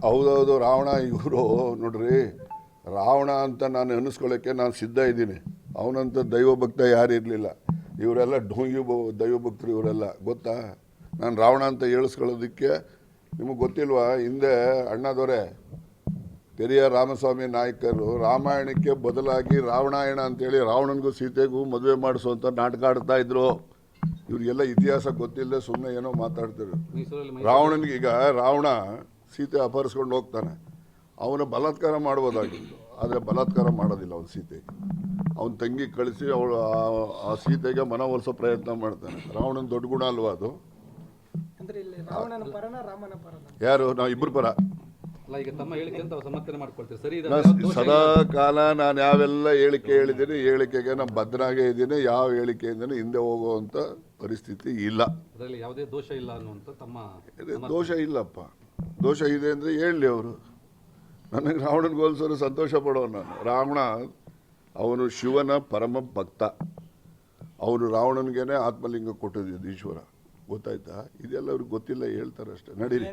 ಹೌದೌದು, ರಾವಣ ಇವರು ನೋಡ್ರಿ, ರಾವಣ ಅಂತ ನಾನು ಅನ್ನಿಸ್ಕೊಳ್ಳೋಕ್ಕೆ ನಾನು ಸಿದ್ಧ ಇದ್ದೀನಿ. ಅವನಂತ ದೈವಭಕ್ತ ಯಾರು ಇರಲಿಲ್ಲ. ಇವರೆಲ್ಲ ಢೋಂಗಿ ದೈವಭಕ್ತರು ಇವರೆಲ್ಲ, ಗೊತ್ತಾ? ನಾನು ರಾವಣ ಅಂತ ಹೇಳಿಸ್ಕೊಳ್ಳೋದಕ್ಕೆ ನಿಮಗೆ ಗೊತ್ತಿಲ್ವಾ? ಹಿಂದೆ ಅಣ್ಣದವರೇ ಪೆರಿಯ ರಾಮಸ್ವಾಮಿ ನಾಯಕರು ರಾಮಾಯಣಕ್ಕೆ ಬದಲಾಗಿ ರಾವಣಾಯಣ ಅಂತೇಳಿ ರಾವಣನಿಗೂ ಸೀತೆಗೂ ಮದುವೆ ಮಾಡಿಸುವಂಥ ನಾಟಕ ಆಡ್ತಾ ಇದ್ರು. ಇವ್ರಿಗೆಲ್ಲ ಇತಿಹಾಸ ಗೊತ್ತಿಲ್ಲದೆ ಸುಮ್ಮನೆ ಏನೋ ಮಾತಾಡ್ತಾರೆ. ರಾವಣನಿಗೆ ಈಗ ರಾವಣ ಸೀತೆ ಅಪಹರಿಸ್ಕೊಂಡು ಹೋಗ್ತಾನೆ, ಅವನ ಬಲಾತ್ಕಾರ ಮಾಡ್ಬೋದಾಗಿತ್ತು, ಆದರೆ ಬಲಾತ್ಕಾರ ಮಾಡೋದಿಲ್ಲ. ಅವನ ಸೀತೆಗೆ ಅವನ ತಂಗಿ ಕಳಿಸಿ ಅವಳು ಆ ಸೀತೆಗೆ ಮನವೊಲಿಸೋ ಪ್ರಯತ್ನ ಮಾಡ್ತಾನೆ. ರಾವಣನ ದೊಡ್ಡ ಗುಣ ಅಲ್ವಾ ಅದು? ಯಾರು? ನಾವು ಇಬ್ಬರು ಪರ. ಸದಾ ಕಾಲ ನಾನು ಯಾವೆಲ್ಲ ಹೇಳಿಕೆ ಹೇಳಿದ್ದೀನಿ, ಹೇಳಿಕೆಗೆ ನಾನು ಬದ್ಧನಾಗೇ ಇದ್ದೀನಿ. ಯಾವ ಹೇಳಿಕೆಯಿಂದ ಹಿಂದೆ ಹೋಗುವಂಥ ಪರಿಸ್ಥಿತಿ ಇಲ್ಲ. ಯಾವುದೇ ದೋಷ ಇಲ್ಲ ಅನ್ನುವಂಥ ತಮ್ಮ ದೋಷ ಇಲ್ಲಪ್ಪ. ದೋಷ ಇದೆ ಅಂದರೆ ಹೇಳಲಿ ಅವರು. ನನಗೆ ರಾವಣನಿಗೆ ಹೋಲಿಸೋರು ಸಂತೋಷ ಪಡೋನು ನಾನು. ರಾವಣ ಅವನು ಶಿವನ ಪರಮ ಭಕ್ತ. ಅವನು ರಾವಣನಿಗೇನೆ ಆತ್ಮಲಿಂಗ ಕೊಟ್ಟಿದ್ದು ಈಶ್ವರ, ಗೊತ್ತಾಯ್ತಾ? ಇದೆಲ್ಲ ಅವ್ರಿಗೆ ಗೊತ್ತಿಲ್ಲ, ಹೇಳ್ತಾರೆ ಅಷ್ಟೇ. ನಡೀರಿ.